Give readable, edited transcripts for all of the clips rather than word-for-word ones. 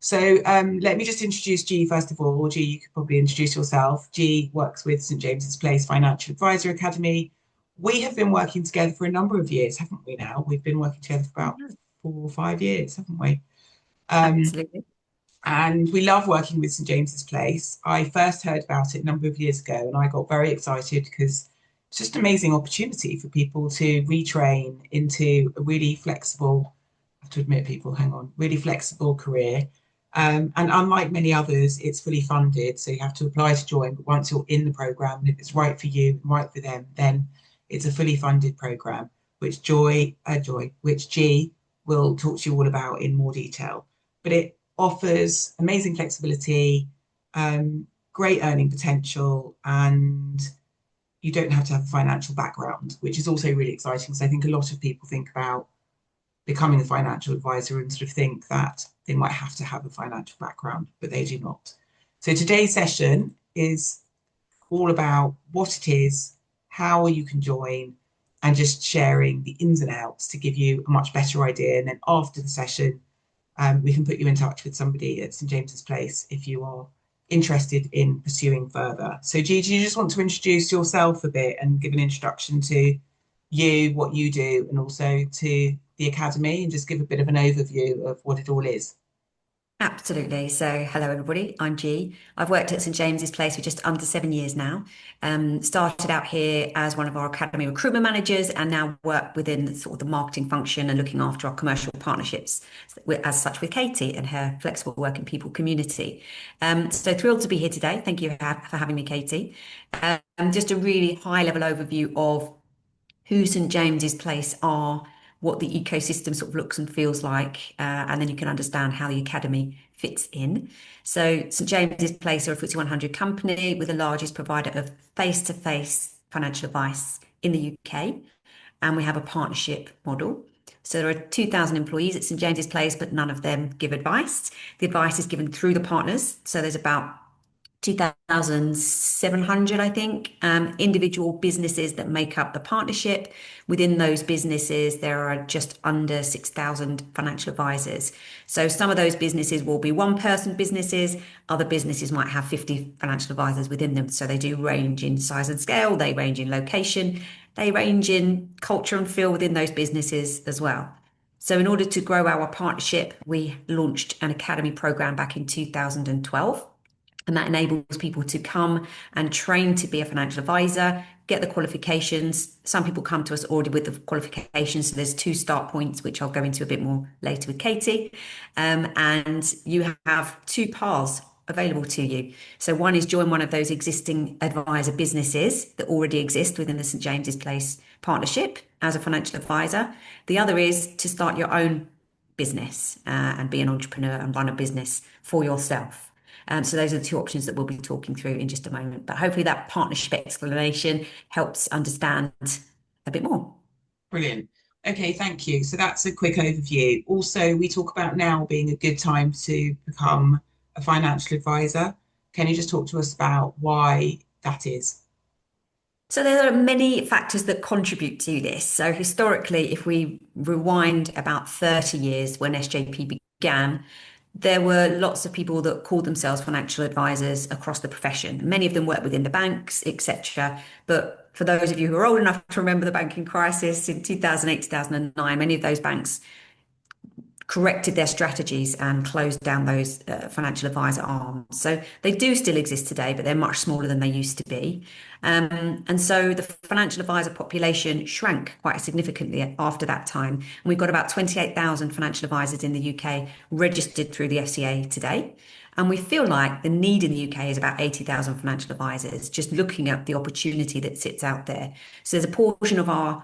So let me just introduce G first of all. G, you could probably introduce yourself. G works with St James's Place Financial Advisor Academy. We have been working together for a number of years, haven't we now? We've been working together for about 4 or 5 years, haven't we? Um, Absolutely. and we love working with St James's Place. I first heard about it a number of years ago and I got very excited because it's just an amazing opportunity for people to retrain into a really flexible, I have to admit, people, hang on, really flexible career. And unlike many others, it's fully funded. So you have to apply to join, but once you're in the program, and if it's right for you and right for them, then it's a fully funded program, which G will talk to you all about in more detail. But it offers amazing flexibility, great earning potential, and you don't have to have a financial background, which is also really exciting. So I think a lot of people think about becoming a financial advisor and sort of think that they might have to have a financial background, but they do not. So today's session is all about what it is, how you can join, and just sharing the ins and outs to give you a much better idea. And then after the session, we can put you in touch with somebody at St James's Place if you are interested in pursuing further. So Gigi, you just want to introduce yourself a bit and give an introduction to you, what you do, and also to the Academy, and just give a bit of an overview of what it all is. Absolutely. So, hello everybody. I'm G. I've worked at St James's Place for just under 7 years now. Started out here as one of our academy recruitment managers, and now work within the, sort of the marketing function and looking after our commercial partnerships, as such with Katie and her flexible working people community. So thrilled to be here today. Thank you for having me, Katie. Just a really high level overview of who St James's Place are, what the ecosystem sort of looks and feels like, and then you can understand how the academy fits in. So St James's Place are a FTSE 100 company with the largest provider of face-to-face financial advice in the UK, and we have a partnership model. So there are 2,000 employees at St James's Place, but none of them give advice. The advice is given through the partners. So there's about 2,700, I think, individual businesses that make up the partnership. Within those businesses, there are just under 6,000 financial advisors. So some of those businesses will be one person businesses. Other businesses might have 50 financial advisors within them. So they do range in size and scale. They range in location. They range in culture and feel within those businesses as well. So in order to grow our partnership, we launched an academy program back in 2012. And that enables people to come and train to be a financial advisor, get the qualifications. Some people come to us already with the qualifications. So there's two start points, which I'll go into a bit more later with Katie. And you have two paths available to you. So one is join one of those existing advisor businesses that already exist within the St James's Place partnership as a financial advisor. The other is to start your own business and be an entrepreneur and run a business for yourself. So those are the two options that we'll be talking through in just a moment. But hopefully that partnership explanation helps understand a bit more. Brilliant. Okay, thank you. So that's a quick overview. Also, we talk about now being a good time to become a financial advisor. Can you just talk to us about why that is? So there are many factors that contribute to this. So historically, if we rewind about 30 years when SJP began, there were lots of people that called themselves financial advisors across the profession. Many of them worked within the banks, etc. But for those of you who are old enough to remember the banking crisis in 2008, 2009, many of those banks corrected their strategies and closed down those financial advisor arms. So they do still exist today, but they're much smaller than they used to be. And so the financial advisor population shrank quite significantly after that time. And we've got about 28,000 financial advisors in the UK registered through the FCA today. And we feel like the need in the UK is about 80,000 financial advisors, just looking at the opportunity that sits out there. So there's a portion of our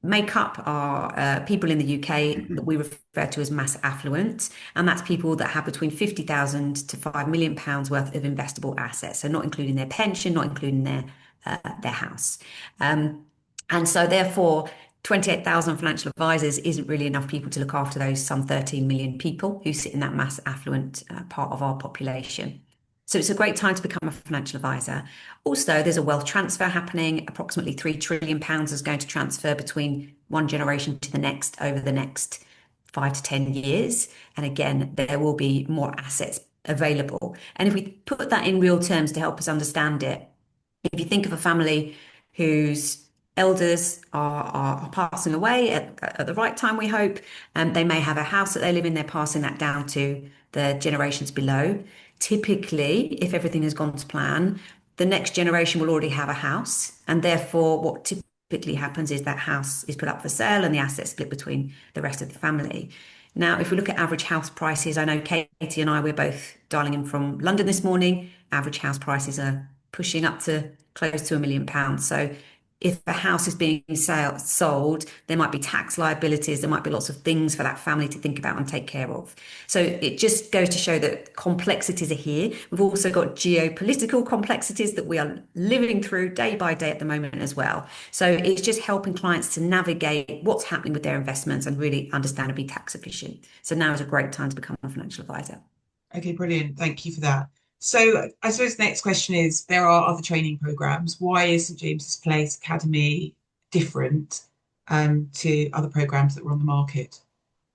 make up are people in the UK that we refer to as mass affluent, and that's people that have between 50,000 to £5 million worth of investable assets, so not including their pension, not including their house. And so therefore, 28,000 financial advisors isn't really enough people to look after those some 13 million people who sit in that mass affluent part of our population. So it's a great time to become a financial advisor. Also, there's a wealth transfer happening. Approximately £3 trillion is going to transfer between one generation to the next over the next 5 to 10 years. And again, there will be more assets available. And if we put that in real terms to help us understand it, if you think of a family whose elders are passing away at the right time, we hope, and they may have a house that they live in, they're passing that down to the generations below. Typically, if everything has gone to plan, the next generation will already have a house, and therefore, what typically happens is that house is put up for sale and the assets split between the rest of the family. Now, if we look at average house prices, I know Katie and I, we're both dialing in from London this morning. Average house prices are pushing up to close to £1 million. So if a house is being sold, there might be tax liabilities, there might be lots of things for that family to think about and take care of. So it just goes to show that complexities are here. We've also got geopolitical complexities that we are living through day by day at the moment as well. So it's just helping clients to navigate what's happening with their investments and really understand and be tax efficient. So now is a great time to become a financial advisor. Okay, brilliant. Thank you for that. So I suppose the next question is there are other training programs. Why is St James's Place Academy different to other programs that were on the market?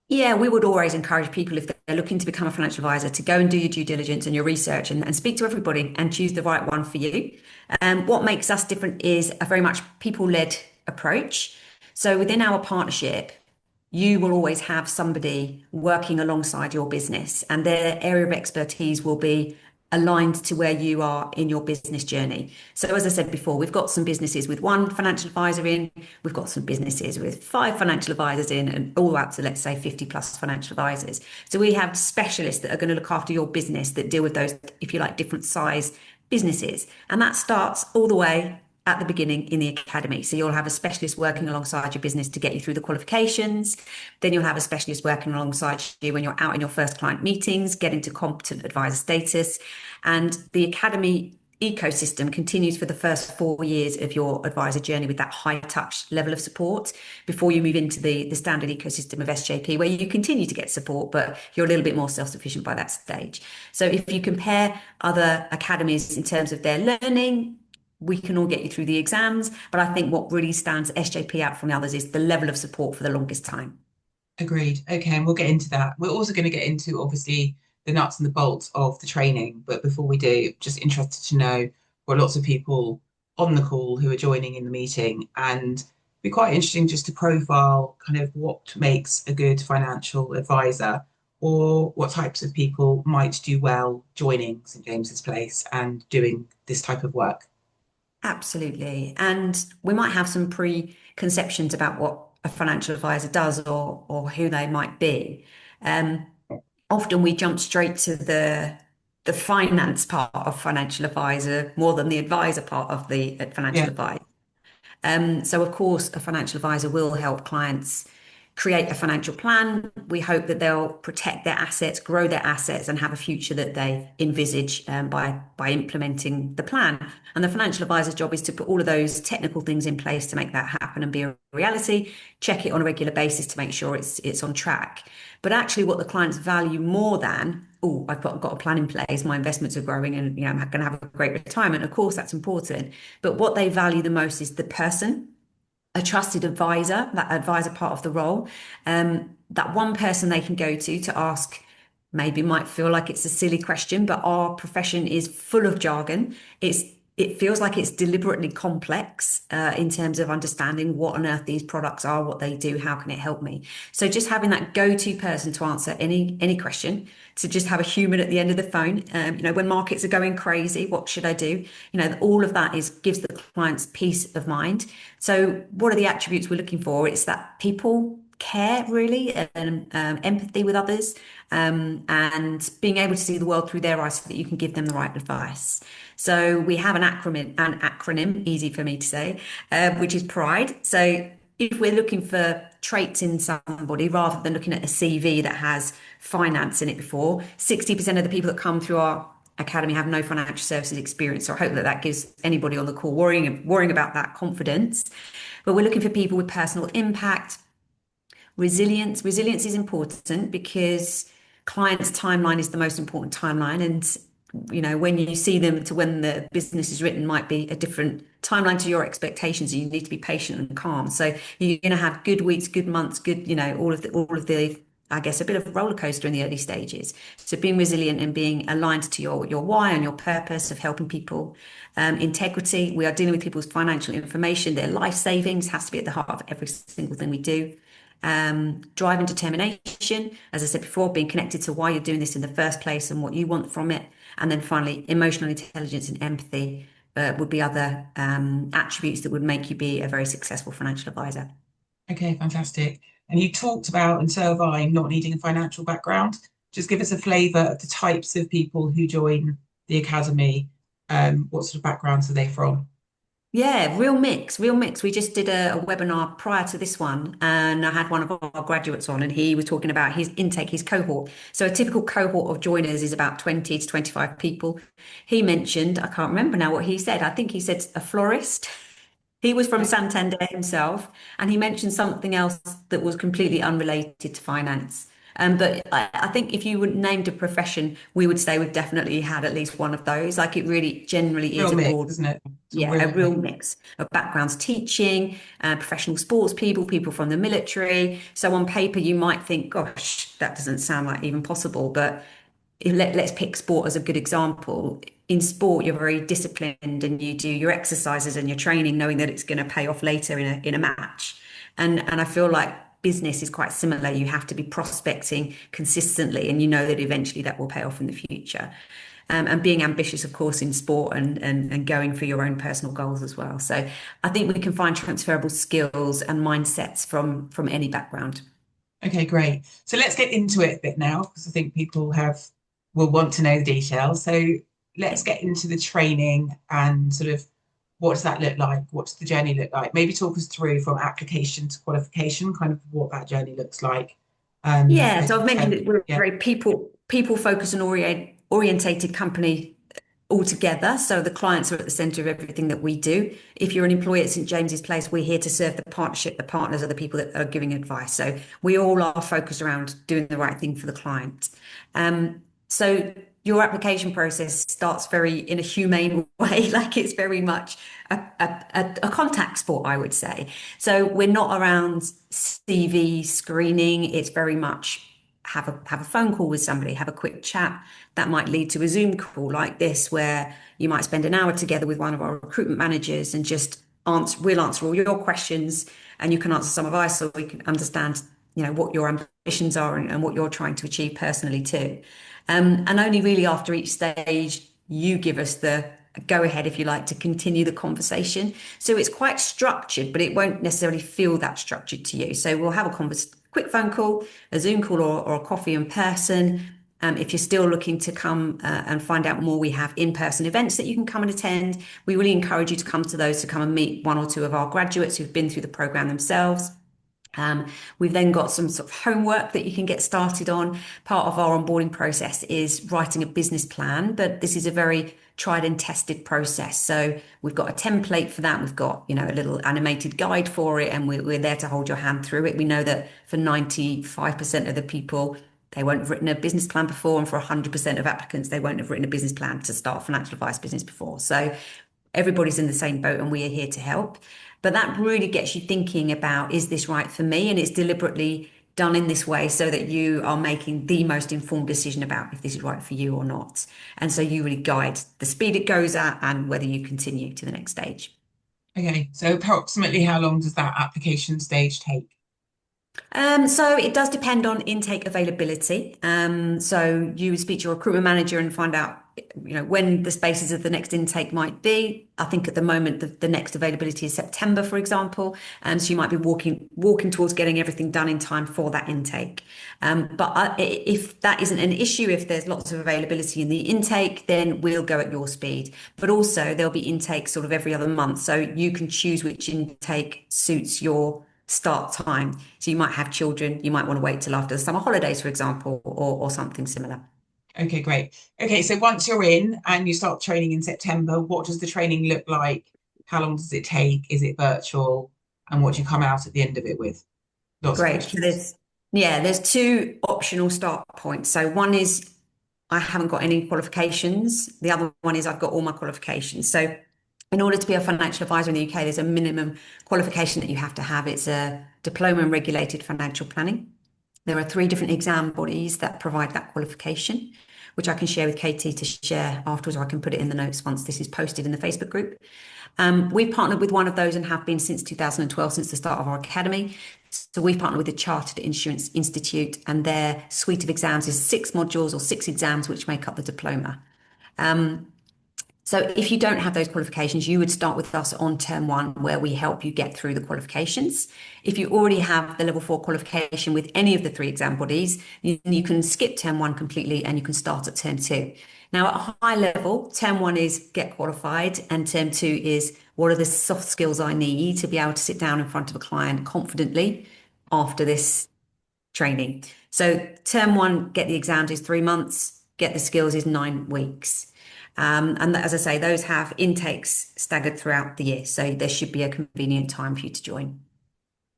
Yeah, we would always encourage people if they're looking to become a financial advisor to go and do your due diligence and your research and speak to everybody and choose the right one for you. What makes us different is a very much people-led approach. So within our partnership, you will always have somebody working alongside your business, and their area of expertise will be aligned to where you are in your business journey. So, as I said before, we've got some businesses with one financial advisor in, we've got some businesses with five financial advisors in, and all up to, let's say, 50 plus financial advisors. So, we have specialists that are going to look after your business that deal with those, if you like, different size businesses. And that starts all the way at the beginning in the academy. So you'll have a specialist working alongside your business to get you through the qualifications. Then you'll have a specialist working alongside you when you're out in your first client meetings, getting to competent advisor status. And the academy ecosystem continues for the first 4 years of your advisor journey with that high touch level of support before you move into the standard ecosystem of SJP, where you continue to get support, but you're a little bit more self-sufficient by that stage. So if you compare other academies in terms of their learning, we can all get you through the exams, but I think what really stands SJP out from the others is the level of support for the longest time. Agreed. Okay, and we'll get into that. We're also going to get into obviously the nuts and the bolts of the training, but before we do, just interested to know for lots of people on the call who are joining in the meeting, and it'd be quite interesting just to profile kind of what makes a good financial advisor or what types of people might do well joining St James's Place and doing this type of work. Absolutely. And we might have some preconceptions about what a financial advisor does or who they might be. Um, Often we jump straight to the finance part of financial advisor more than the advisor part of the financial Yeah. advisor. So, of course, a financial advisor will help clients create a financial plan. We hope that they'll protect their assets, grow their assets, and have a future that they envisage by implementing the plan. And the financial advisor's job is to put all of those technical things in place to make that happen and be a reality. Check it on a regular basis to make sure it's on track. But actually, what the clients value more than, oh, got a plan in place, my investments are growing, and I'm going to have a great retirement. Of course, that's important. But what they value the most is the person, a trusted advisor, that advisor part of the role, that one person they can go to ask. Maybe might feel like it's a silly question, but our profession is full of jargon. It feels like it's deliberately complex in terms of understanding what on earth these products are, what they do, how can it help me. So just having that go-to person to answer any question, to just have a human at the end of the phone. When markets are going crazy, what should I do? All of that gives the clients peace of mind. So what are the attributes we're looking for? It's that people care really, and empathy with others, and being able to see the world through their eyes so that you can give them the right advice. So we have an acronym, easy for me to say, which is PRIDE. So if we're looking for traits in somebody rather than looking at a CV that has finance in it before, 60% of the people that come through our academy have no financial services experience. So I hope that gives anybody on the call worrying about that confidence. But we're looking for people with personal impact. Resilience is important because clients' timeline is the most important timeline. And, when you see them to when the business is written might be a different timeline to your expectations. You need to be patient and calm. So you're going to have good weeks, good months, good, all of the I guess, a bit of a roller coaster in the early stages. So being resilient and being aligned to your why and your purpose of helping people. Integrity, we are dealing with people's financial information, their life savings has to be at the heart of every single thing we do. Drive and determination, as I said before, being connected to why you're doing this in the first place and what you want from it. And then finally, emotional intelligence and empathy would be other attributes that would make you be a very successful financial advisor. Okay, fantastic. And you talked about, and so have I, not needing a financial background. Just give us a flavour of the types of people who join the academy. What sort of backgrounds are they from? Yeah, real mix, real mix. We just did a webinar prior to this one, and I had one of our graduates on, and he was talking about his intake, his cohort. So a typical cohort of joiners is about 20 to 25 people. He mentioned, I can't remember now what he said. I think he said a florist. He was from Okay, Santander himself, and he mentioned something else that was completely unrelated to finance. But I think if you would named a profession, we would say we've definitely had at least one of those. Like it really generally is real a mix, broad, isn't it? It's a yeah, a real real mix. mix of backgrounds, teaching, professional sports people, people from the military. So on paper, you might think, gosh, that doesn't sound like even possible. But let's pick sport as a good example. In sport, you're very disciplined and you do your exercises and your training, knowing that it's going to pay off later in a match. And I feel like business is quite similar. You have to be prospecting consistently, and you know that eventually that will pay off in the future. And being ambitious, of course, in sport and going for your own personal goals as well. So I think we can find transferable skills and mindsets from any background. Okay, great. So let's get into it a bit now, because I think people have will want to know the details. So let's Yeah. get into the training and sort of what does that look like? What does the journey look like? Maybe talk us through from application to qualification, kind of what that journey looks like. Yeah, As so you I've mentioned said, that we're a yeah, very people focused and orientated company altogether. So the clients are at the center of everything that we do. If you're an employee at St James's Place, we're here to serve the partnership. The partners are the people that are giving advice. So we all are focused around doing the right thing for the client. So your application process starts very in a humane way, like it's very much a contact sport, I would say. So we're not around CV screening. It's very much have a phone call with somebody, have a quick chat. That might lead to a Zoom call like this, where you might spend an hour together with one of our recruitment managers and just we'll answer all your questions and you can answer some of ours so we can understand, what your ambitions are and what you're trying to achieve personally too. And only really after each stage, you give us the go ahead, if you like, to continue the conversation. So it's quite structured, but it won't necessarily feel that structured to you. So we'll have a quick phone call, a Zoom call, or a coffee in person. If you're still looking to come and find out more, we have in-person events that you can come and attend. We really encourage you to come to those, to come and meet one or two of our graduates who've been through the program themselves. We've then got some sort of homework that you can get started on. Part of our onboarding process is writing a business plan, but this is a very tried and tested process. So we've got a template for that. We've got, a little animated guide for it, and we're there to hold your hand through it. We know that for 95% of the people, they won't have written a business plan before, and for 100% of applicants, they won't have written a business plan to start a financial advice business before. So everybody's in the same boat and we are here to help. But that really gets you thinking about, is this right for me? And it's deliberately done in this way so that you are making the most informed decision about if this is right for you or not. And so you really guide the speed it goes at and whether you continue to the next stage. okay. So approximately how long does that application stage take? So it does depend on intake availability. So you would speak to your recruitment manager and find out, when the spaces of the next intake might be. I think at the moment the next availability is September, for example. So you might be walking towards getting everything done in time for that intake. But if that isn't an issue, if there's lots of availability in the intake, then we'll go at your speed. But also there'll be intakes sort of every other month, so you can choose which intake suits your start time. So you might have children, you might want to wait till after the summer holidays, for example, or something similar. Okay, great. Okay, so once you're in and you start training in September, what does the training look like? How long does it take? Is it virtual? And what do you come out at the end of it with? Lots of Great. So questions. there's two optional start points. So one is I haven't got any qualifications. The other one is I've got all my qualifications. So in order to be a financial advisor in the UK, there's a minimum qualification that you have to have. It's a diploma in regulated financial planning. There are three different exam bodies that provide that qualification, which I can share with Katie to share afterwards, or I can put it in the notes once this is posted in the Facebook group. We've partnered with one of those and have been since 2012, since the start of our academy. So we've partnered with the Chartered Insurance Institute, and their suite of exams is 6 modules or 6 exams, which make up the diploma. So if you don't have those qualifications, you would start with us on term one, where we help you get through the qualifications. If you already have the level 4 qualification with any of the three exam bodies, you can skip term one completely and you can start at term two. Now, at a high level, term one is get qualified, and term two is what are the soft skills I need to be able to sit down in front of a client confidently after this training. So term one, get the exams is 3 months, get the skills is 9 weeks. And as I say, those have intakes staggered throughout the year. So there should be a convenient time for you to join.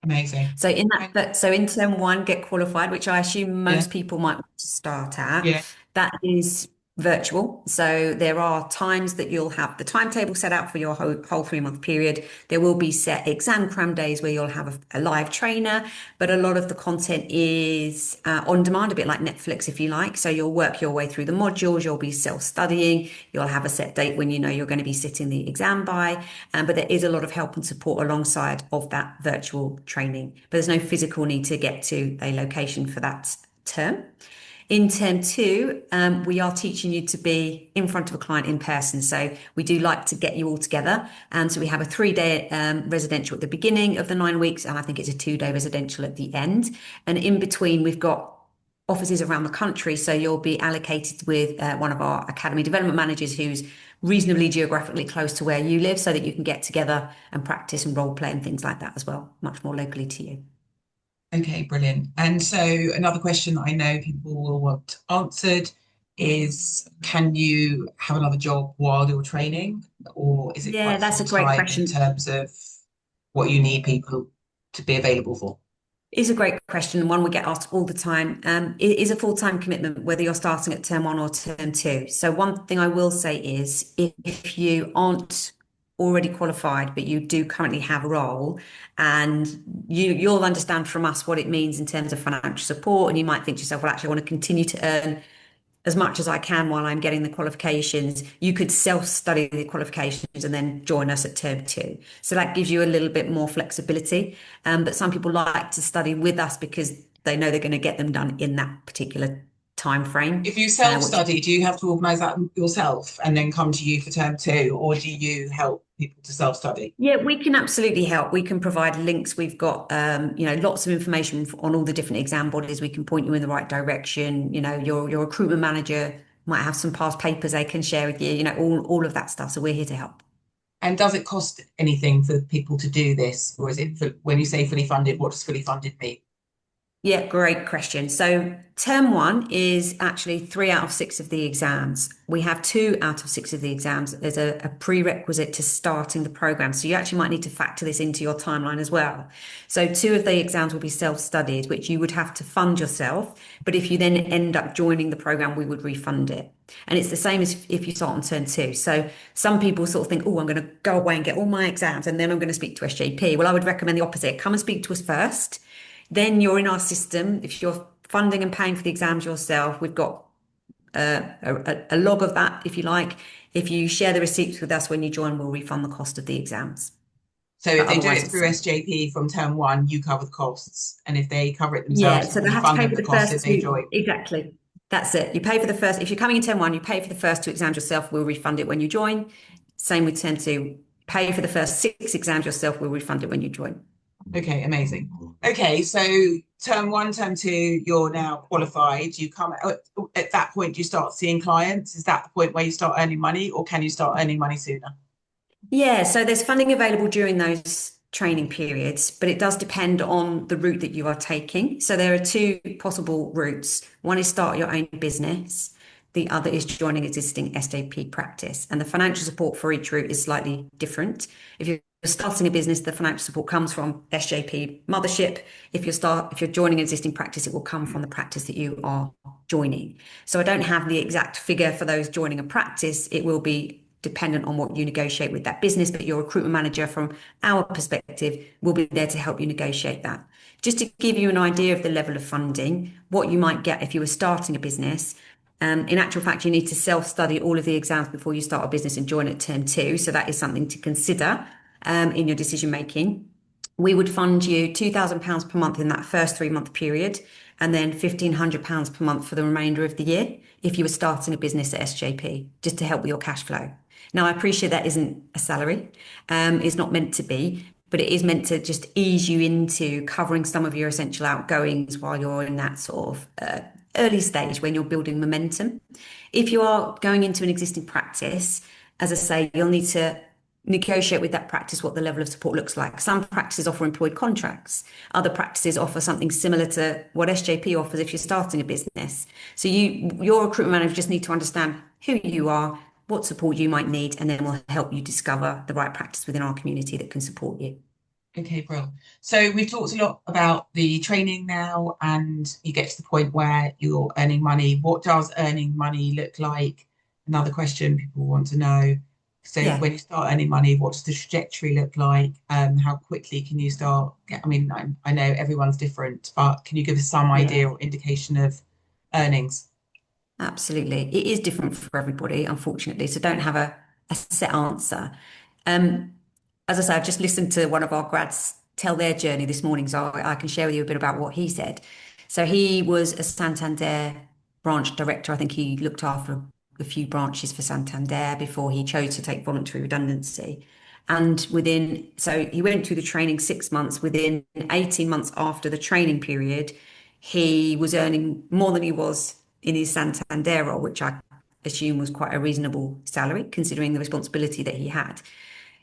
Amazing. So in And that, so in term one, get qualified, which I assume yeah, most people might want to start at, yeah. that is virtual. So there are times that you'll have the timetable set out for your whole 3 month period. There will be set exam cram days where you'll have a live trainer, but a lot of the content is on demand, a bit like Netflix, if you like. So you'll work your way through the modules, you'll be self-studying, you'll have a set date when you know you're going to be sitting the exam by, but there is a lot of help and support alongside of that virtual training. But there's no physical need to get to a location for that term. In term two, we are teaching you to be in front of a client in person. So we do like to get you all together. And so we have a 3-day residential at the beginning of the 9 weeks, and I think it's a 2-day residential at the end. And in between, we've got offices around the country. So you'll be allocated with one of our academy development managers who's reasonably geographically close to where you live, so that you can get together and practice and role play and things like that as well, much more locally to you. Okay, brilliant. And so another question that I know people will want answered is, can you have another job while you're training, or is it Yeah, quite that's full a great time in question. terms of what you need people to be available for? Is a great question, one we get asked all the time. It is a full-time commitment, whether you're starting at term one or term two. So one thing I will say is, if you aren't already qualified, but you do currently have a role, and you'll understand from us what it means in terms of financial support, and you might think to yourself, well, actually, I want to continue to earn as much as I can while I'm getting the qualifications. You could self-study the qualifications and then join us at term two. So that gives you a little bit more flexibility. But some people like to study with us because they know they're going to get them done in that particular time frame, If you which self-study, do you have to organise that yourself and then come to you for term two, or do you help people to self-study? yeah, we can absolutely help. We can provide links. We've got, lots of information on all the different exam bodies. We can point you in the right direction. Your recruitment manager might have some past papers they can share with you. All of that stuff. So we're here to help. And does it cost anything for people to do this, or is it when you say fully funded, what does fully funded mean? Yeah, great question. So, term one is actually 3 out of 6 of the exams. We have 2 out of 6 of the exams as a prerequisite to starting the program. So, you actually might need to factor this into your timeline as well. So, 2 of the exams will be self-studied, which you would have to fund yourself. But if you then end up joining the program, we would refund it. And it's the same as if you start on term two. So, some people sort of think, oh, I'm going to go away and get all my exams and then I'm going to speak to SJP. Well, I would recommend the opposite. Come and speak to us first. Then you're in our system. If you're funding and paying for the exams yourself, we've got a log of that, if you like. If you share the receipts with us when you join, we'll refund the cost of the exams. So But if they do otherwise, it it's through SJP from term one, you cover the costs. And if they cover it yeah. themselves, you So they have to refund pay them for the the costs if first they two. join. Exactly. That's it. You pay for the first. If you're coming in term one, you pay for the first 2 exams yourself. We'll refund it when you join. Same with term two. Pay for the first 6 exams yourself. We'll refund it when you join. Okay, amazing. Okay, so term one, term two, you're now qualified. You come at that point, you start seeing clients. Is that the point where you start earning money, or can you start earning money sooner? Yeah, so there's funding available during those training periods, but it does depend on the route that you are taking. So there are two possible routes. One is start your own business. The other is joining existing SJP practice. And the financial support for each route is slightly different. If you're starting a business, the financial support comes from SJP mothership. If you're joining an existing practice, it will come from the practice that you are joining. So I don't have the exact figure for those joining a practice. It will be dependent on what you negotiate with that business, but your recruitment manager, from our perspective, will be there to help you negotiate that. just to give you an idea of the level of funding, what you might get if you were starting a business. In actual fact, you need to self-study all of the exams before you start a business and join at term two. So that is something to consider in your decision making. We would fund you £2,000 per month in that first 3 month period, and then £1,500 per month for the remainder of the year if you were starting a business at SJP, just to help with your cash flow. Now, I appreciate that isn't a salary, it's not meant to be, but it is meant to just ease you into covering some of your essential outgoings while you're in that sort of early stage when you're building momentum. If you are going into an existing practice, as I say, you'll need to negotiate with that practice what the level of support looks like. Some practices offer employed contracts. Other practices offer something similar to what SJP offers if you're starting a business. So your recruitment manager just need to understand who you are, what support you might need, and then we'll help you discover the right practice within our community that can support you. Okay, brilliant. So we've talked a lot about the training now, and you get to the point where you're earning money. What does earning money look like? Another question people want to know. So Yeah. when you start earning money, what does the trajectory look like? How quickly can you start? I mean, I know everyone's different, but can you give us some Yeah. idea or indication of earnings? Absolutely. It is different for everybody, unfortunately. So don't have a set answer. Um, as I say, I've just listened to one of our grads tell their journey this morning, so I can share with you a bit about what he said. So he was a Santander branch director. I think he looked after a few branches for Santander before he chose to take voluntary redundancy. And so he went through the training 6 months. Within 18 months after the training period, he was earning more than he was in his Santander role, which I assume was quite a reasonable salary considering the responsibility that he had.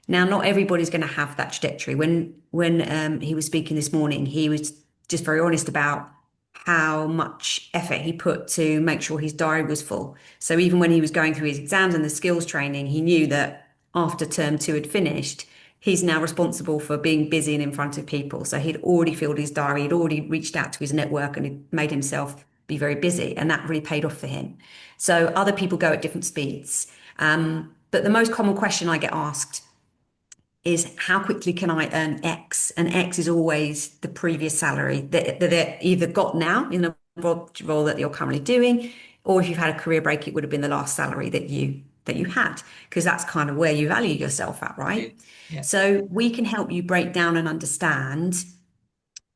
Now, not everybody's going to have that trajectory. When he was speaking this morning, he was just very honest about how much effort he put to make sure his diary was full. So even when he was going through his exams and the skills training, he knew that after term two had finished, he's now responsible for being busy and in front of people. So he'd already filled his diary, he'd already reached out to his network and he'd made himself be very busy. And that really paid off for him. So other people go at different speeds. But the most common question I get asked is how quickly can I earn X? And X is always the previous salary that they're either got now in the role that you're currently doing, or if you've had a career break, it would have been the last salary that you had, because that's kind of where you value yourself at, right? Yeah. So we can help you break down and understand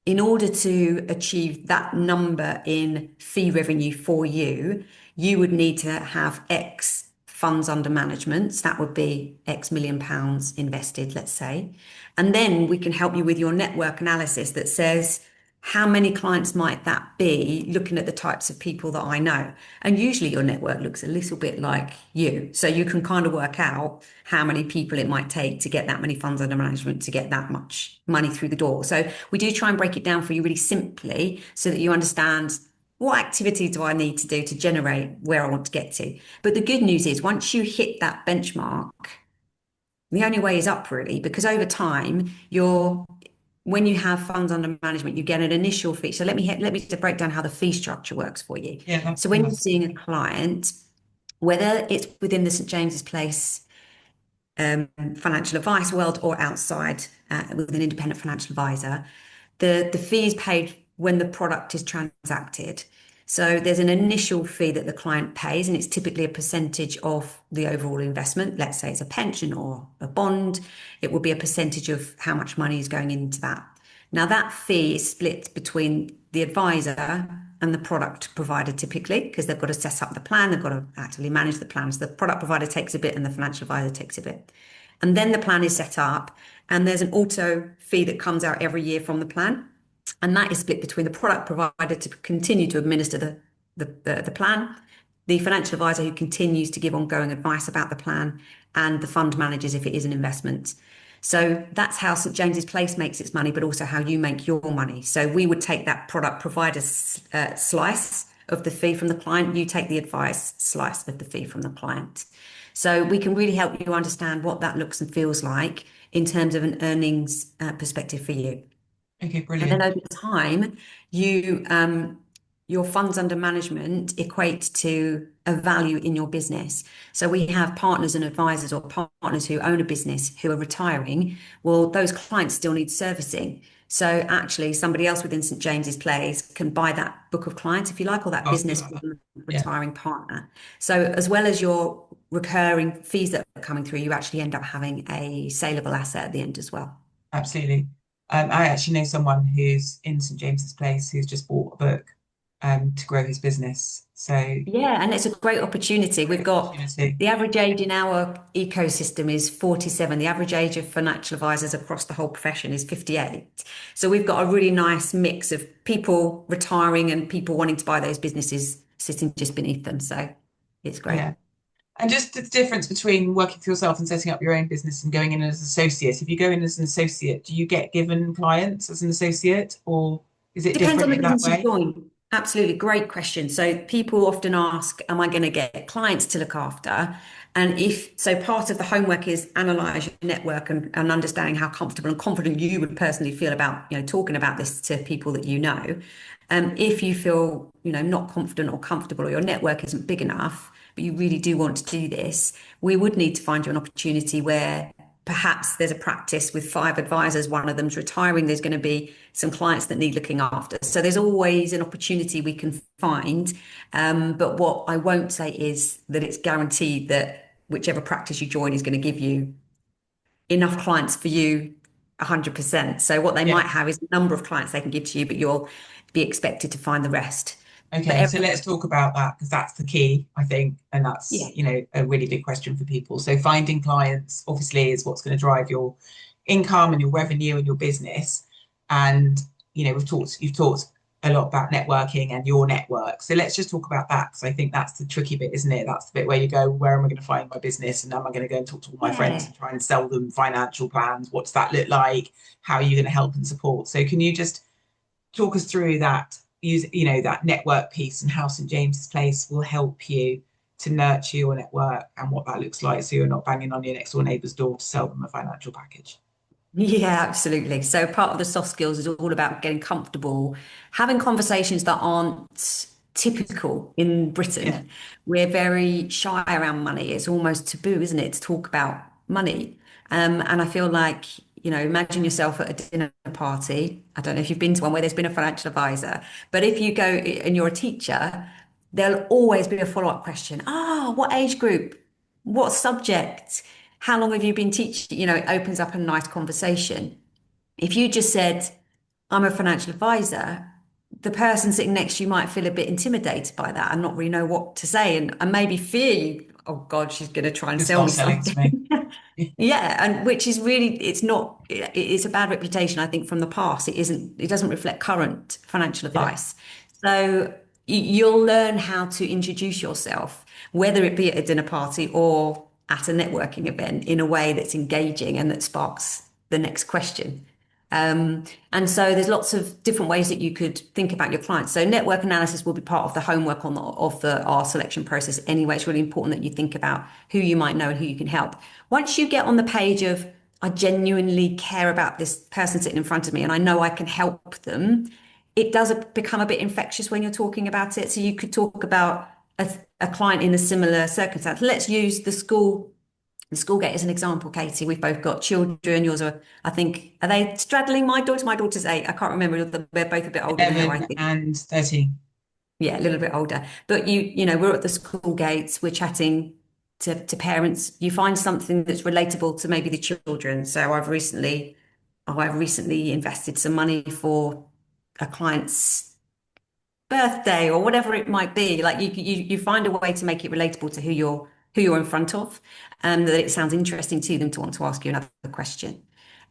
in order to achieve that number in fee revenue for you, you would need to have X funds under management. So that would be X million pounds invested, let's say. And then we can help you with your network analysis that says, how many clients might that be looking at the types of people that I know? And usually your network looks a little bit like you. So you can kind of work out how many people it might take to get that many funds under management to get that much money through the door. So we do try and break it down for you really simply so that you understand what activity do I need to do to generate where I want to get to. But the good news is once you hit that benchmark, the only way is up really, because over time when you have funds under management, you get an initial fee. So let me just break down how the fee structure works for you. Yeah, that's So when you're fantastic. seeing a client, whether it's within the St James's Place financial advice world or outside with an independent financial advisor, the fee is paid when the product is transacted. So there's an initial fee that the client pays, and it's typically a percentage of the overall investment. Let's say it's a pension or a bond. It will be a percentage of how much money is going into that. Now that fee is split between the advisor and the product provider typically, because they've got to set up the plan, they've got to actively manage the plan. So the product provider takes a bit and the financial advisor takes a bit. And then the plan is set up and there's an auto fee that comes out every year from the plan. And that is split between the product provider to continue to administer the plan, the financial advisor who continues to give ongoing advice about the plan, and the fund managers if it is an investment. So that's how St James's Place makes its money, but also how you make your money. So we would take that product provider slice of the fee from the client, you take the advice slice of the fee from the client. So we can really help you understand what that looks and feels like in terms of an earnings perspective for you. Okay, And then brilliant. over time, your funds under management equate to a value in your business. So we have partners and advisors or partners who own a business who are retiring. Well, those clients still need servicing. So actually, somebody else within St James's Place can buy that book of clients, if you like, or that Ask you business about for that. the Yeah, retiring partner. So as well as your recurring fees that are coming through, you actually end up having a saleable asset at the end as well. absolutely. I actually know someone who's in St James's Place who's just bought a book to grow his business. So Yeah, and it's a great opportunity. We've great got opportunity. the average age in our ecosystem is 47. The average age of financial advisors across the whole profession is 58. So we've got a really nice mix of people retiring and people wanting to buy those businesses sitting just beneath them. So it's great. Yeah. And just the difference between working for yourself and setting up your own business and going in as an associate. If you go in as an associate, do you get given clients as an associate, or is it Depends on different the in that business you way? join. Absolutely, great question. So people often ask, am I going to get clients to look after? And if so, part of the homework is analyze your network and understanding how comfortable and confident you would personally feel about, talking about this to people that you know. If you feel, not confident or comfortable or your network isn't big enough, but you really do want to do this, we would need to find you an opportunity where perhaps there's a practice with 5 advisors, one of them's retiring, there's going to be some clients that need looking after. So there's always an opportunity we can find. But what I won't say is that it's guaranteed that whichever practice you join is going to give you enough clients for you 100%. So what they Yeah. might have is a number of clients they can give to you, but you'll be expected to find the rest. But Okay, so let's talk about that because that's the key, I think, and that's, yeah, a really big question for people. So finding clients obviously is what's going to drive your income and your revenue and your business. And, you've talked a lot about networking and your network. So let's just talk about that because I think that's the tricky bit, isn't it? That's the bit where you go, where am I going to find my business? And am I going to go and talk to all my friends yeah. and try and sell them financial plans? What does that look like? How are you going to help and support? So can you just talk us through that that network piece and how St James's Place will help you to nurture your network and what that looks like so you're not banging on your next door neighbour's door to sell them a financial package. Yeah, absolutely. So part of the soft skills is all about getting comfortable, having conversations that aren't typical in Yeah, Britain. We're very shy around money. It's almost taboo, isn't it, to talk about money? And I feel like, imagine yourself at a dinner party. I don't know if you've been to one where there's been a financial advisor, but if you go and you're a teacher, there'll always be a follow-up question. What age group? What subject? How long have you been teaching? It opens up a nice conversation. If you just said, I'm a financial advisor, the person sitting next to you might feel a bit intimidated by that and not really know what to say and maybe fear you. Oh God, she's going to try and just sell start me selling to something. me. Yeah, and which is really, it's not, it's a bad reputation, I think, from the past. It doesn't reflect current financial Yeah, advice. So you'll learn how to introduce yourself, whether it be at a dinner party or at a networking event, in a way that's engaging and that sparks the next question. And so there's lots of different ways that you could think about your clients. So network analysis will be part of the homework of the our selection process anyway. It's really important that you think about who you might know and who you can help. Once you get on the page of I genuinely care about this person sitting in front of me and I know I can help them, it does become a bit infectious when you're talking about it. So you could talk about a client in a similar circumstance. Let's use the school gate as an example, Katie. We've both got children. Yours are, I think, are they straddling my daughter? My daughter's 8. I can't remember. They're both a bit older than her, I 11 think. and 13. Yeah, a little bit older. But we're at the school gates. We're chatting to parents. You find something that's relatable to maybe the children. So I've recently invested some money for a client's birthday or whatever it might be. Like you find a way to make it relatable to who you're in front of, and that it sounds interesting to them to want to ask you another question.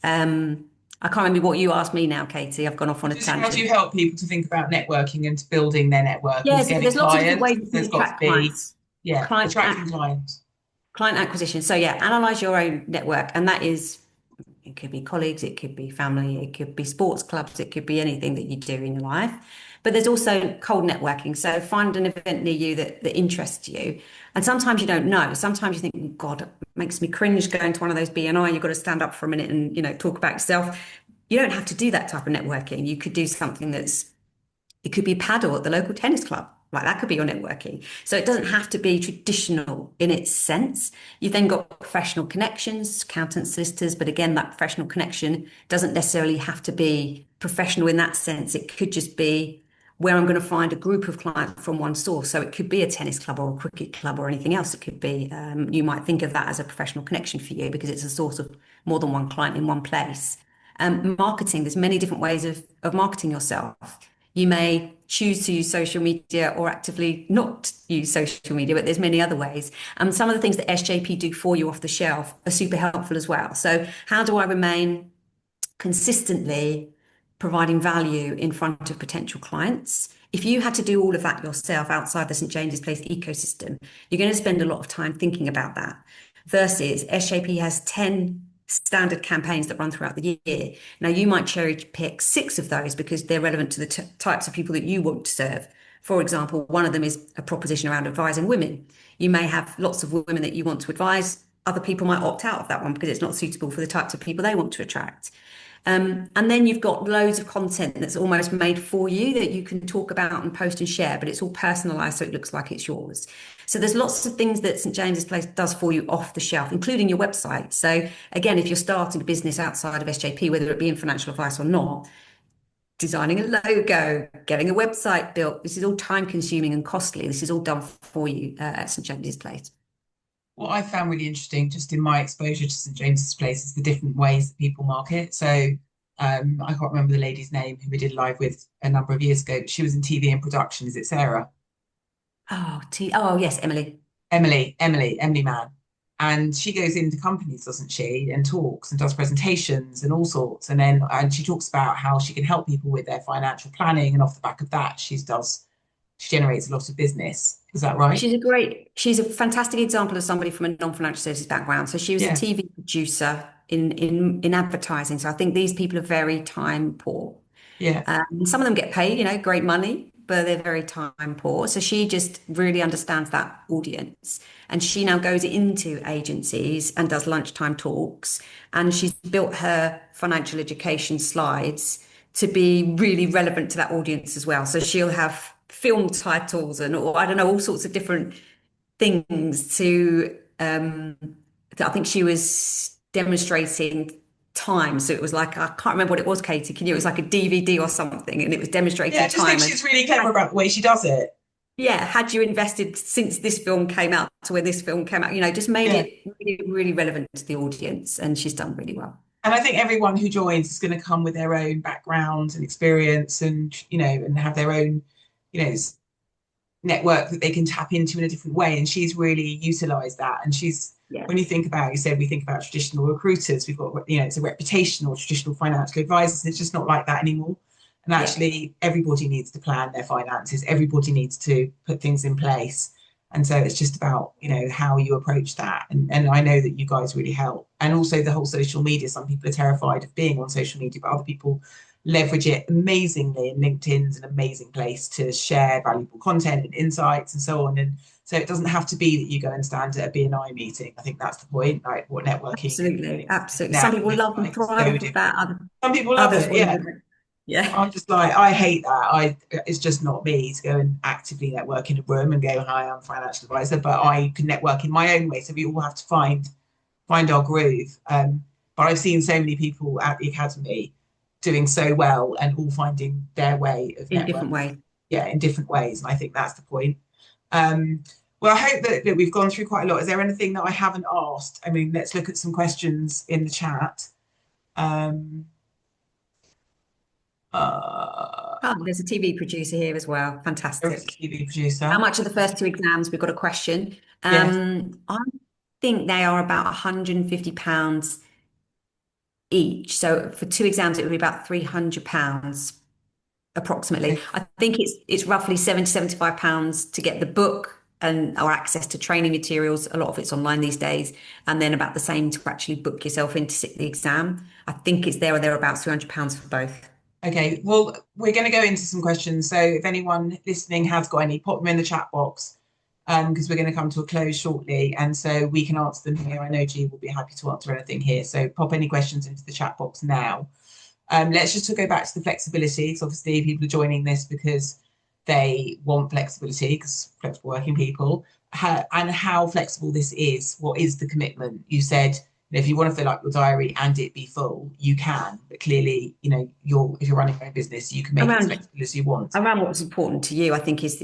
I can't remember what you asked me now, Katie. I've gone off on a Just how do you tangent. help people to think about networking and to building their network and Yeah, to so getting there's lots of different clients? ways Because to there's got to attract be, clients. yeah, Client attracting clients. client acquisition. So yeah, analyze your own network, and that is it could be colleagues, it could be family, it could be sports clubs, it could be anything that you do in your life. But there's also cold networking. So find an event near you that interests you. And sometimes you don't know. Sometimes you think, "Oh, God, it makes me cringe going to one of those BNI. You've got to stand up for a minute and, talk about yourself." You don't have to do that type of networking. You could do something it could be paddle at the local tennis club. Like that could be your networking. So it doesn't have to be traditional in its sense. You've then got professional connections, accountants, solicitors, but again, that professional connection doesn't necessarily have to be professional in that sense. It could just be where I'm going to find a group of clients from one source. So it could be a tennis club or a cricket club or anything else. It could be, you might think of that as a professional connection for you because it's a source of more than one client in one place. Marketing, there's many different ways of marketing yourself. You may choose to use social media or actively not use social media, but there's many other ways. And some of the things that SJP do for you off the shelf are super helpful as well. So how do I remain consistently providing value in front of potential clients? If you had to do all of that yourself outside the St James's Place ecosystem, you're going to spend a lot of time thinking about that. Versus SJP has 10 standard campaigns that run throughout the year. Now, you might cherry pick 6 of those because they're relevant to the types of people that you want to serve. For example, one of them is a proposition around advising women. You may have lots of women that you want to advise. Other people might opt out of that one because it's not suitable for the types of people they want to attract. And then you've got loads of content that's almost made for you that you can talk about and post and share, but it's all personalized so it looks like it's yours. So there's lots of things that St James's Place does for you off the shelf, including your website. So again, if you're starting a business outside of SJP, whether it be in financial advice or not, designing a logo, getting a website built, this is all time consuming and costly. This is all done for you at St James's Place. What I found really interesting, just in my exposure to St James's Place, is the different ways that people market. So I can't remember the lady's name who we did live with a number of years ago. She was in TV and production. Is it Sarah? Oh yes, Emily. Emily Mann. And she goes into companies, doesn't she, and talks and does presentations and all sorts. And she talks about how she can help people with their financial planning. And off the back of that, she generates a lot of business. Is that right? She's a fantastic example of somebody from a non-financial services background. So she was a Yeah, TV producer in advertising. So I think these people are very time poor. yeah. Some of them get paid, great money, but they're very time poor. So she just really understands that audience. And she now goes into agencies and does lunchtime talks. And she's built her financial education slides to be really relevant to that audience as well. So she'll have film titles or I don't know, all sorts of different things I think she was demonstrating time. So it was like, I can't remember what it was, Katie. Can you? It was like a DVD or something, and it was Yeah, I demonstrating just think time. And she's really clever about the way she does it. yeah, had you invested since this film came out to when this film came out, just Yeah. made it really relevant to the audience, and she's done really well. And I think everyone who joins is going to come with their own background and experience and have their own, you know, network that they can tap into in a different way. And she's really utilized that. And Yeah, when you think about, you said we think about traditional recruiters, we've got, it's a reputational traditional financial advisors. It's just not like that anymore. And yeah, actually, everybody needs to plan their finances. Everybody needs to put things in place. And so it's just about, how you approach that. And I know that you guys really help. And also the whole social media. Some people are terrified of being on social media, but other people leverage it amazingly. And LinkedIn's an amazing place to share valuable content and insights and so on. And so it doesn't have to be that you go and stand at a BNI meeting. I think that's the point, like what networking absolutely, absolutely. Some now people looks love and like thrive so off of that. different. Some people love Others it, will yeah. never. Yeah, I'm just like, I hate that. It's just not me to go and actively network in a room and go, hi, I'm a financial advisor, but I can network in my own way. So we all have to find our groove. But I've seen so many people at the academy doing so well and all finding their way of in different networking, ways. yeah, in different ways. And I think that's the point. Um, well, I hope that we've gone through quite a lot. Is there anything that I haven't asked? I mean, let's look at some questions in the chat. Um, Oh, there's a TV producer here as well. there is a Fantastic. TV How producer. much are the first 2 exams? We've got a question. Yes. I think they are about £150 each. So for 2 exams, it would be about £300 approximately. Okay. I think it's roughly £75 to get the book and or access to training materials. A lot of it's online these days, and then about the same to actually book yourself in to sit the exam. I think it's there or thereabouts £200 for both. Okay, well, we're going to go into some questions. So if anyone listening has got any, pop them in the chat box because we're going to come to a close shortly. And so we can answer them here. I know G will be happy to answer anything here. So pop any questions into the chat box now. Let's just go back to the flexibility. So obviously people are joining this because they want flexibility because flexible working people, and how flexible this is. What is the commitment? You said, if you want to fill up your diary and it be full, you can, but clearly, you're if you're running your own business, you can make it as Around flexible as you want. around what's important to you, I think is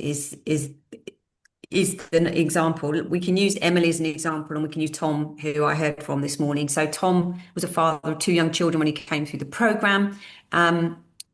an example. We can use Emily as an example, and we can use Tom, who I heard from this morning. So Tom was a father of two young children when he came through the program.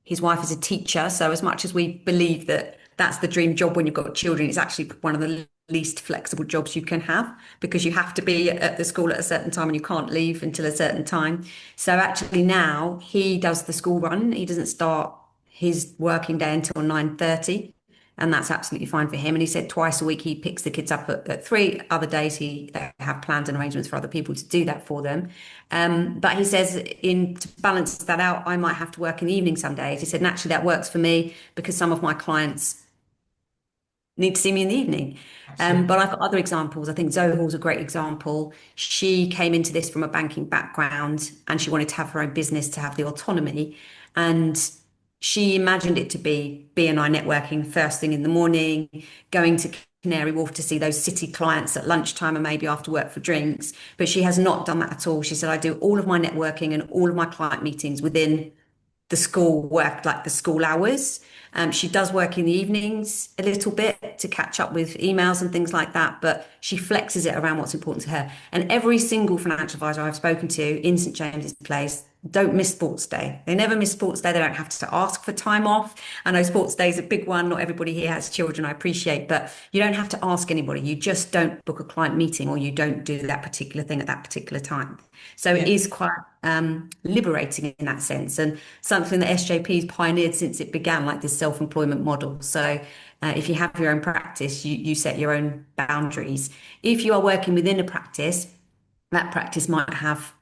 His wife is a teacher, so as much as we believe that that's the dream job when you've got children, it's actually one of the least flexible jobs you can have because you have to be at the school at a certain time and you can't leave until a certain time. So actually now he does the school run. He doesn't start his working day until 9:30, and that's absolutely fine for him. And he said twice a week he picks the kids up at three. Other days they have plans and arrangements for other people to do that for them. But he says to balance that out, I might have to work in the evening some days. He said naturally that works for me because some of my clients need to see me in the evening. Absolutely. But I've got other examples. I think Zohal's a great example. She came into this from a banking background and she wanted to have her own business to have the autonomy. And she imagined it to be B&I networking first thing in the morning, going to Canary Wharf to see those city clients at lunchtime and maybe after work for drinks. But she has not done that at all. She said, I do all of my networking and all of my client meetings within the school work, like the school hours. She does work in the evenings a little bit to catch up with emails and things like that, but she flexes it around what's important to her. And every single financial advisor I've spoken to in St James's Place don't miss sports day. They never miss sports day. They don't have to ask for time off. I know sports day is a big one. Not everybody here has children, I appreciate, but you don't have to ask anybody. You just don't book a client meeting or you don't do that particular thing at that particular time. So it Yeah. is quite liberating in that sense, and something that SJP has pioneered since it began, like this self-employment model. So if you have your own practice, you set your own boundaries. If you are working within a practice, that practice might have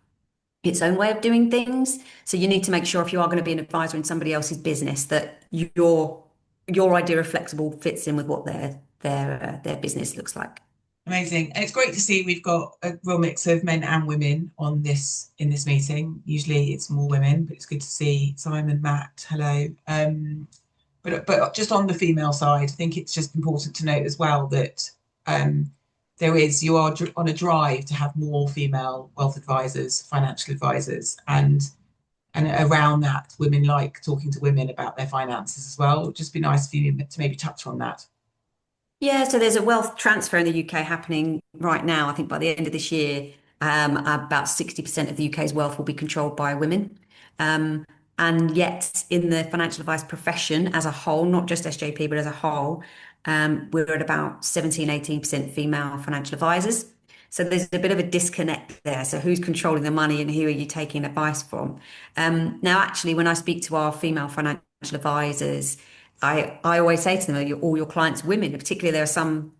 its own way of doing things. So you need to make sure if you are going to be an advisor in somebody else's business that your idea of flexible fits in with what their business looks like. Amazing. And it's great to see we've got a real mix of men and women on this in this meeting. Usually it's more women, but it's good to see Simon, Matt, hello. But just on the female side, I think it's just important to note as well that um, you are on a drive to have more female wealth advisors, financial advisors, and around that, women like talking to women about their finances as well. It'd just be nice for you to maybe touch on that. Yeah, so there's a wealth transfer in the UK happening right now. I think by the end of this year, about 60% of the UK's wealth will be controlled by women. Um, and yet, in the financial advice profession as a whole, not just SJP, but as a whole, we're at about 17, 18% female financial advisors. So there's a bit of a disconnect there. So who's controlling the money and who are you taking advice from? Now, actually, when I speak to our female financial advisors, I always say to them, all your clients women? Particularly, there are some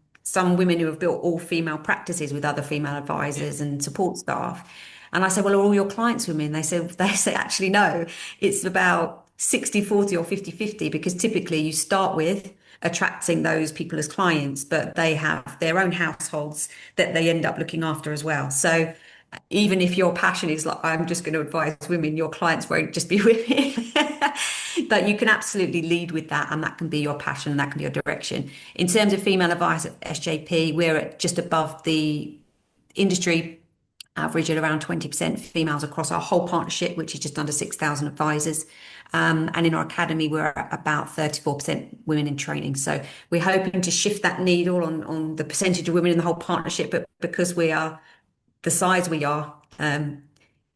women who have built all female practices with other female Yeah. advisors and support staff. And I say, well, are all your clients women? They say, actually, no, it's about 60-40 or 50-50 because typically you start with attracting those people as clients, but they have their own households that they end up looking after as well. So even if your passion is like, I'm just going to advise women, your clients won't just be women. But you can absolutely lead with that, and that can be your passion, and that can be your direction. In terms of female advice at SJP, we're at just above the industry average at around 20% females across our whole partnership, which is just under 6,000 advisors. And in our academy, we're at about 34% women in training. So we're hoping to shift that needle on the percentage of women in the whole partnership, but because we are the size we are,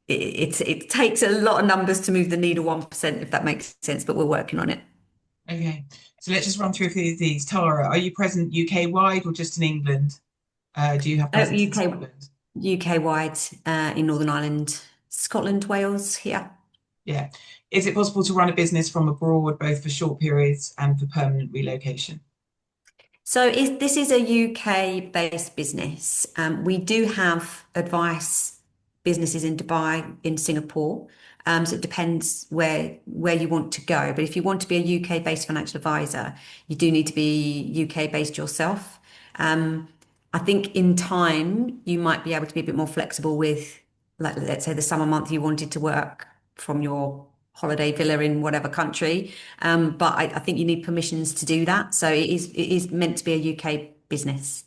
it takes a lot of numbers to move the needle 1%, if that makes sense, but we're working on it. Okay. So let's just run through a few of these. Tara, are you present UK wide or just in England? Do you have presence in UK Scotland? UK wide, in Northern Ireland, Scotland, Wales, here. Yeah. Is it possible to run a business from abroad, both for short periods and for permanent relocation? So this is a UK-based business. We do have advice businesses in Dubai, in Singapore. So it depends where you want to go. But if you want to be a UK-based financial advisor, you do need to be UK-based yourself. I think in time you might be able to be a bit more flexible with, like, let's say the summer month you wanted to work from your holiday villa in whatever country. But I think you need permissions to do that. So it is meant to be a UK business.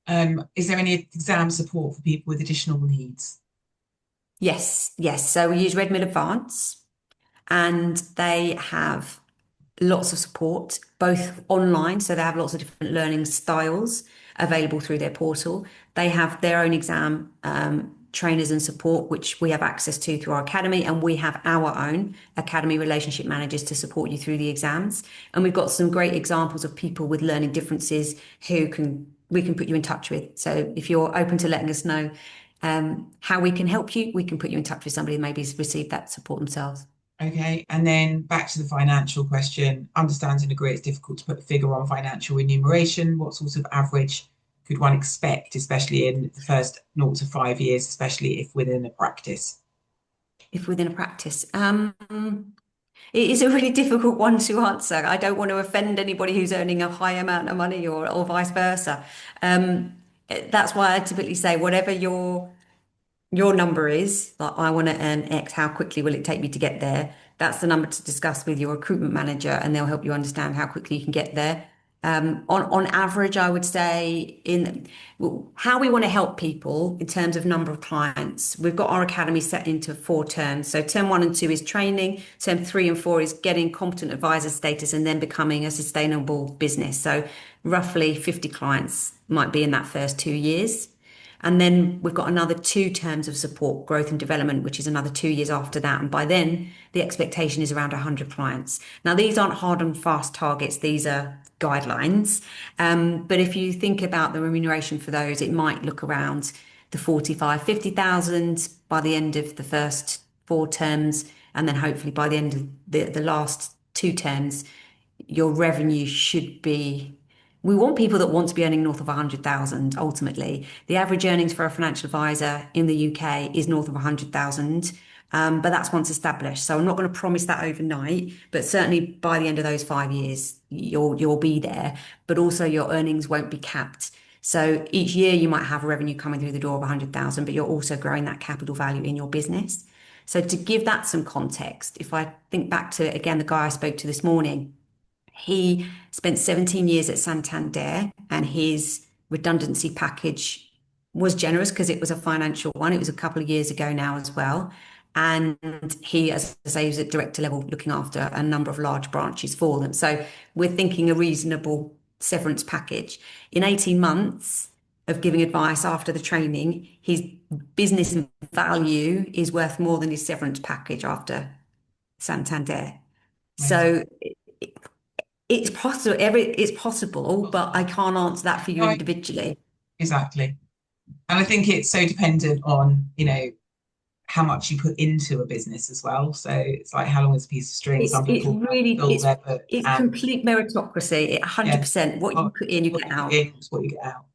Is there any exam support for people with additional needs? Yes, yes. So we use Redmill Advance, and they have lots of support, both online, so they have lots of different learning styles available through their portal. They have their own exam trainers and support, which we have access to through our academy, and we have our own academy relationship managers to support you through the exams. And we've got some great examples of people with learning differences who can we can put you in touch with. So if you're open to letting us know how we can help you, we can put you in touch with somebody who maybe has received that support themselves. Okay, and then back to the financial question. Understand and agree it's difficult to put a figure on financial remuneration. What sort of average could one expect, especially in the first 0 to 5 years, especially if within a practice? If within a practice. It is a really difficult one to answer. I don't want to offend anybody who's earning a high amount of money or vice versa. That's why I typically say whatever your number is, like I want to earn X, how quickly will it take me to get there? That's the number to discuss with your recruitment manager, and they'll help you understand how quickly you can get there. On average, I would say in how we want to help people in terms of number of clients. We've got our academy set into 4 terms. So term 1 and 2 is training. Term 3 and 4 is getting competent advisor status and then becoming a sustainable business. So roughly 50 clients might be in that first 2 years. And then we've got another 2 terms of support, growth and development, which is another 2 years after that. And by then, the expectation is around 100 clients. Now, these aren't hard and fast targets, these are guidelines. But if you think about the remuneration for those, it might look around the 45, 50,000 by the end of the first 4 terms. And then hopefully by the end of the last 2 terms, your revenue should be we want people that want to be earning north of 100,000 ultimately. The average earnings for a financial advisor in the UK is north of 100,000. But that's once established. So I'm not going to promise that overnight, but certainly by the end of those 5 years, you'll be there. But also your earnings won't be capped. So each year you might have revenue coming through the door of 100,000, but you're also growing that capital value in your business. So to give that some context, if I think back to again the guy I spoke to this morning, he spent 17 years at Santander, and his redundancy package was generous because it was a financial one. It was a couple of years ago now as well. And he, as I say, was at director level looking after a number of large branches for them. So we're thinking a reasonable severance package. In 18 months of giving advice after the training, his business value is worth more than his severance package after Santander. Amazing. So it's possible, it's possible, but I Possible. can't answer that for you No, individually. exactly. And I think it's so dependent on, how much you put into a business as well. So it's like how long is a piece of string? It's Some it's people have really fill their book it's and complete meritocracy. It yeah, 100%. What you what, put in, you what get you put out. in is what you get out.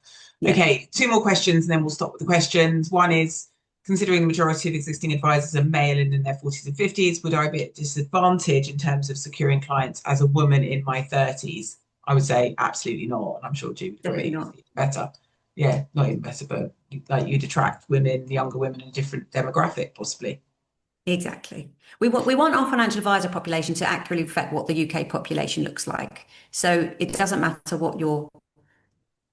Yeah. Okay, 2 more questions and then we'll stop with the questions. One is, considering the majority of existing advisors are male and in their 40s and 50s, would I be at disadvantage in terms of securing clients as a woman in my 30s? I would say absolutely not. And I'm sure Jude would Definitely agree it's not. even better. Yeah, not even better, but like you'd attract women, younger women in a different demographic, possibly. Exactly. We want our financial advisor population to accurately reflect what the UK population looks like. So it doesn't matter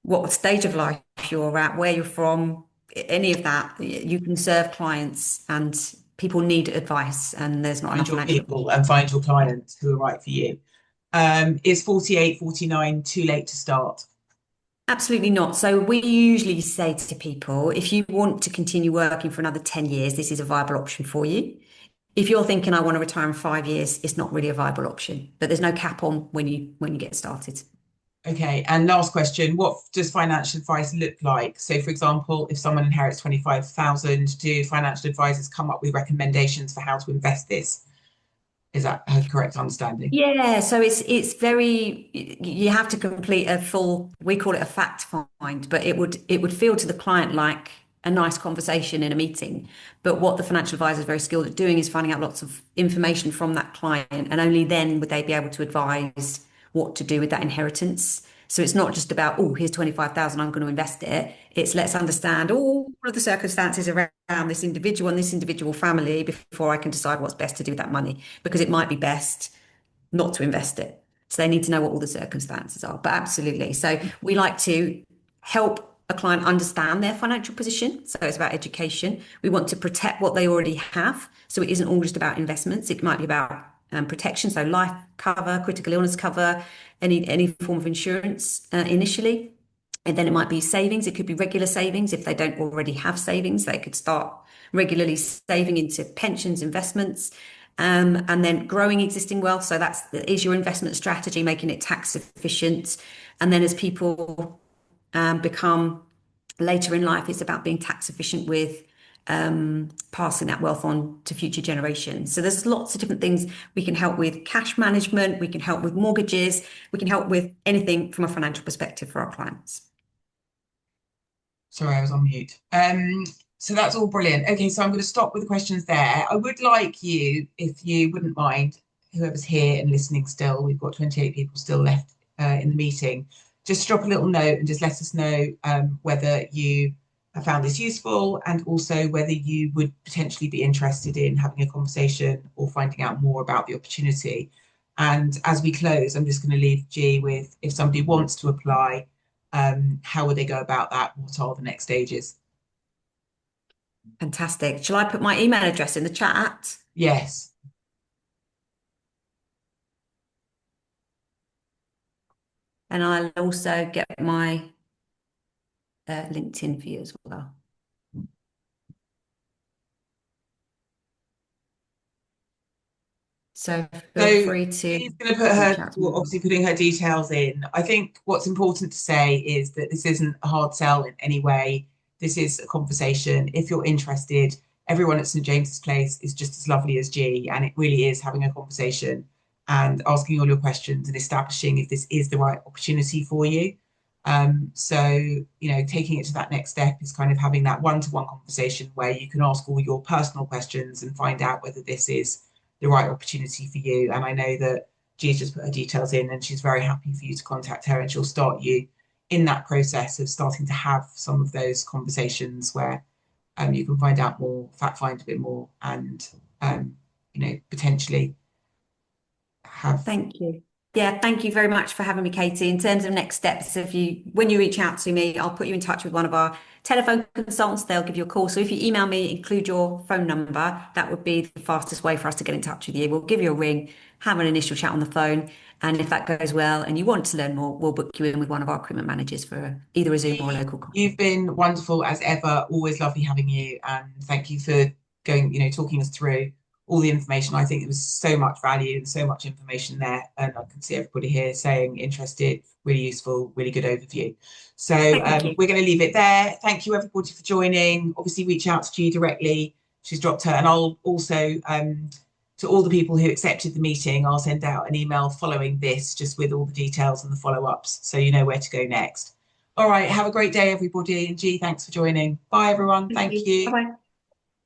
what stage of life you're at, where you're from, any of that. You can serve clients, and people need advice, and there's not Find enough your financial. people and find your clients who are right for you. Is 48, 49 too late to start? Absolutely not. So we usually say to people, if you want to continue working for another 10 years, this is a viable option for you. If you're thinking I want to retire in 5 years, it's not really a viable option. But there's no cap on when you get started. Okay, and last question, what does financial advice look like? So, for example, if someone inherits 25,000, do financial advisors come up with recommendations for how to invest this? Is that a correct understanding? Yeah, so it's very you have to complete a full, we call it a fact find, but it would feel to the client like a nice conversation in a meeting. But what the financial advisor is very skilled at doing is finding out lots of information from that client, and only then would they be able to advise what to do with that inheritance. So it's not just about, oh, here's 25,000, I'm going to invest it. It's let's understand all of the circumstances around this individual and this individual family before I can decide what's best to do with that money, because it might be best not to invest it. So they need to know what all the circumstances are. But absolutely. So we like to help a client understand their financial position. So it's about education. We want to protect what they already have. So it isn't all just about investments. It might be about protection, so life cover, critical illness cover, any form of insurance initially. And then it might be savings. It could be regular savings. If they don't already have savings, they could start regularly saving into pensions, investments, and then growing existing wealth. So that is your investment strategy, making it tax efficient. And then as people become later in life, it's about being tax efficient with passing that wealth on to future generations. So there's lots of different things we can help with: cash management, we can help with mortgages, we can help with anything from a financial perspective for our clients. Sorry, I was on mute. So that's all brilliant. Okay, so I'm going to stop with the questions there. I would like you, if you wouldn't mind, whoever's here and listening still, we've got 28 people still left in the meeting, just drop a little note and just let us know whether you have found this useful, and also whether you would potentially be interested in having a conversation or finding out more about the opportunity. And as we close, I'm just going to leave G with, if somebody wants to apply, how would they go about that? What are the next stages? Fantastic. Shall I put my email address in the chat? Yes. And I'll also get my LinkedIn for you as well. So feel So free to she's going to put reach her, out to well, me. obviously putting her details in. I think what's important to say is that this isn't a hard sell in any way. This is a conversation. If you're interested, everyone at St James's Place is just as lovely as G, and it really is having a conversation and asking all your questions and establishing if this is the right opportunity for you. So, taking it to that next step is kind of having that one-to-one conversation where you can ask all your personal questions and find out whether this is the right opportunity for you. And I know that G's just put her details in, and she's very happy for you to contact her, and she'll start you in that process of starting to have some of those conversations where you can find out more, fact find a bit more, and potentially have. Thank you. Yeah, thank you very much for having me, Katie. In terms of next steps, when you reach out to me, I'll put you in touch with one of our telephone consultants. They'll give you a call. So if you email me, include your phone number, that would be the fastest way for us to get in touch with you. We'll give you a ring, have an initial chat on the phone, and if that goes well and you want to learn more, we'll book you in with one of our recruitment managers for either a Zoom or a local call. You've been wonderful as ever. Always lovely having you, and thank you for talking us through all the information. I think there was so much value and so much information there, and I can see everybody here saying interested, really useful, really good overview. So Thank you. we're going to leave it there. Thank you everybody for joining. Obviously, reach out to G directly. She's dropped her, and I'll also to all the people who accepted the meeting, I'll send out an email following this, just with all the details and the follow-ups, so you know where to go next. All right, have a great day, everybody. And G, thanks for joining. Bye, everyone. Thank you. Bye-bye.